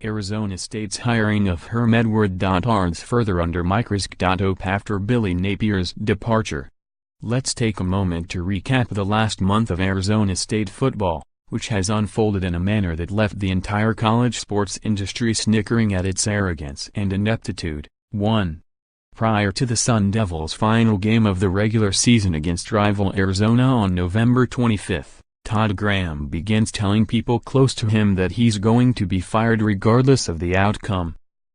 Arizona State's hiring of Herm Edw.ards further under microsc.ope after Billy Napiers' departure. Let's take a moment to recap the last month of Arizona State football, which has unfolded in a manner that left the entire college sports industry snickering at its arrogance and ineptitude. 1. Prior to the Sun Devils' final game of the regular season against rival Arizona on November 25, Todd Graham begins telling people close to him that he's going to be fired regardless of the outcome.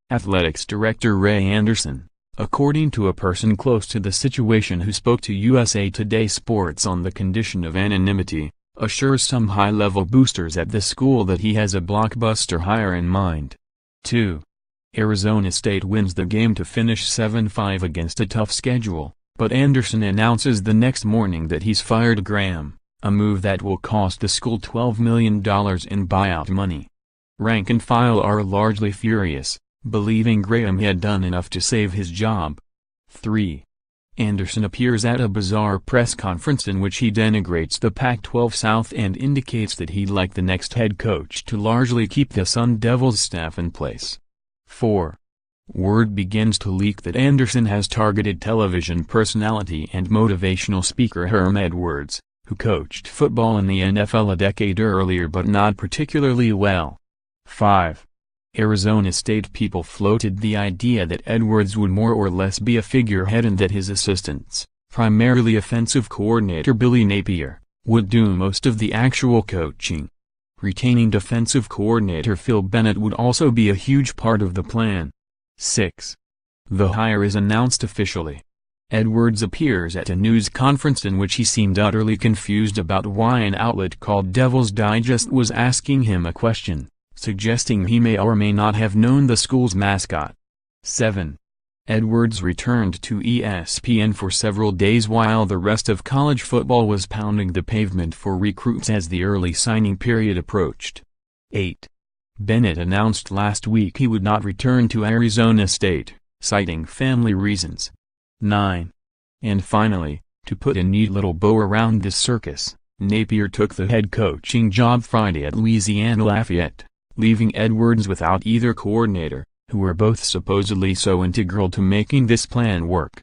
Athletics Director Ray Anderson, according to a person close to the situation who spoke to USA Today Sports on the condition of anonymity, assures some high-level boosters at the school that he has a blockbuster hire in mind. 2. Arizona State wins the game to finish 7-5 against a tough schedule, but Anderson announces the next morning that he's fired Graham, a move that will cost the school $12 million in buyout money. Rank and file are largely furious, believing Graham had done enough to save his job. 3. Anderson appears at a bizarre press conference in which he denigrates the Pac-12 South and indicates that he'd like the next head coach to largely keep the Sun Devils staff in place. 4. Word begins to leak that Anderson has targeted television personality and motivational speaker Herm Edw.ards, who coached football in the NFL a decade earlier but not particularly well. 5. Arizona State people floated the idea that Edwards would more or less be a figurehead and that his assistants, primarily offensive coordinator Billy Napiers, would do most of the actual coaching. Retaining defensive coordinator Phil Bennett would also be a huge part of the plan. 6. The hire is announced officially. Edwards appears at a news conference in which he seemed utterly confused about why an outlet called Devil's Digest was asking him a question, suggesting he may or may not have known the school's mascot. 7. Edwards returned to ESPN for several days while the rest of college football was pounding the pavement for recruits as the early signing period approached. 8. Bennett announced last week he would not return to Arizona State, citing family reasons. 9. And finally, to put a neat little bow around this circus, Napier took the head coaching job Friday at Louisiana Lafayette, leaving Edwards without either coordinator, who were both supposedly so integral to making this plan work.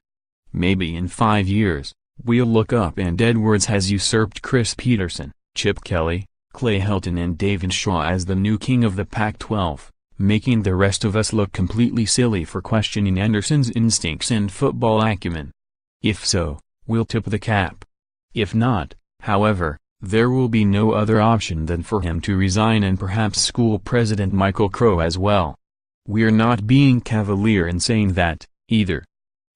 Maybe in 5 years, we'll look up and Edwards has usurped Chris Peterson, Chip Kelly, Clay Helton and David Shaw as the new king of the Pac-12, making the rest of us look completely silly for questioning Anderson's instincts and football acumen. If so, we'll tip the cap. If not, however, there will be no other option than for him to resign and perhaps school president Michael Crow as well. We're not being cavalier in saying that, either.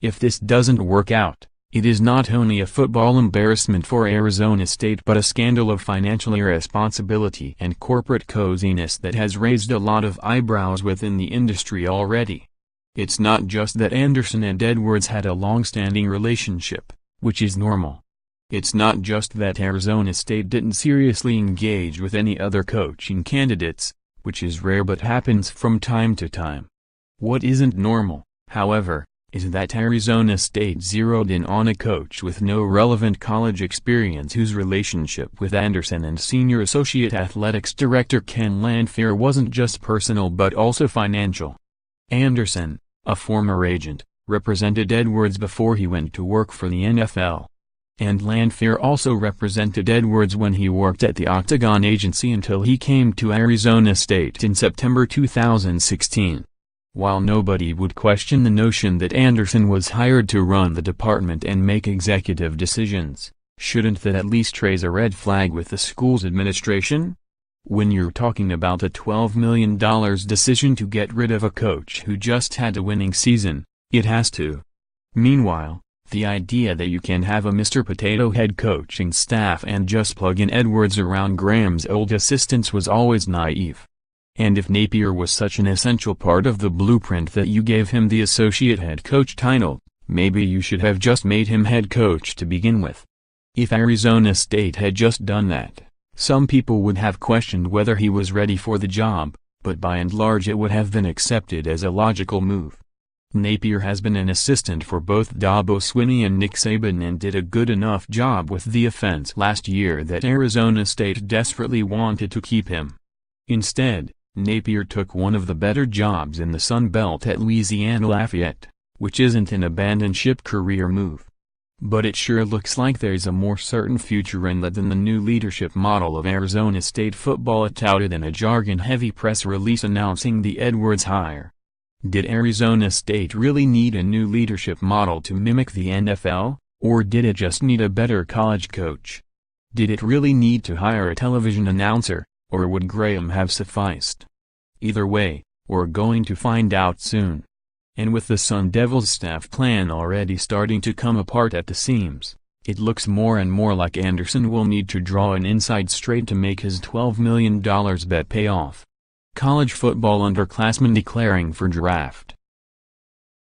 If this doesn't work out, it is not only a football embarrassment for Arizona State but a scandal of financial irresponsibility and corporate coziness that has raised a lot of eyebrows within the industry already. It's not just that Anderson and Edwards had a long-standing relationship, which is normal. It's not just that Arizona State didn't seriously engage with any other coaching candidates, which is rare but happens from time to time. What isn't normal, however, is that Arizona State zeroed in on a coach with no relevant college experience whose relationship with Anderson and Senior Associate Athletics Director Ken Lanphier wasn't just personal but also financial. Anderson, a former agent, represented Edwards before he went to work for the NFL. And Lanphier also represented Edwards when he worked at the Octagon Agency until he came to Arizona State in September 2016. While nobody would question the notion that Anderson was hired to run the department and make executive decisions, shouldn't that at least raise a red flag with the school's administration? When you're talking about a $12 million decision to get rid of a coach who just had a winning season, it has to. Meanwhile, the idea that you can have a Mr. Potato head coaching staff and just plug in Edwards around Graham's old assistants was always naive. And if Napier was such an essential part of the blueprint that you gave him the associate head coach title, maybe you should have just made him head coach to begin with. If Arizona State had just done that, some people would have questioned whether he was ready for the job, but by and large it would have been accepted as a logical move. Napier has been an assistant for both Dabo Swinney and Nick Saban and did a good enough job with the offense last year that Arizona State desperately wanted to keep him. Instead, Napier took one of the better jobs in the Sun Belt at Louisiana Lafayette, which isn't an abandoned ship career move. But it sure looks like there's a more certain future in that than the new leadership model of Arizona State football touted in a jargon-heavy press release announcing the Edwards hire. Did Arizona State really need a new leadership model to mimic the NFL, or did it just need a better college coach? Did it really need to hire a television announcer, or would Graham have sufficed? Either way, we're going to find out soon. And with the Sun Devils staff plan already starting to come apart at the seams, it looks more and more like Anderson will need to draw an inside straight to make his $12 million bet pay off. College football underclassmen declaring for draft.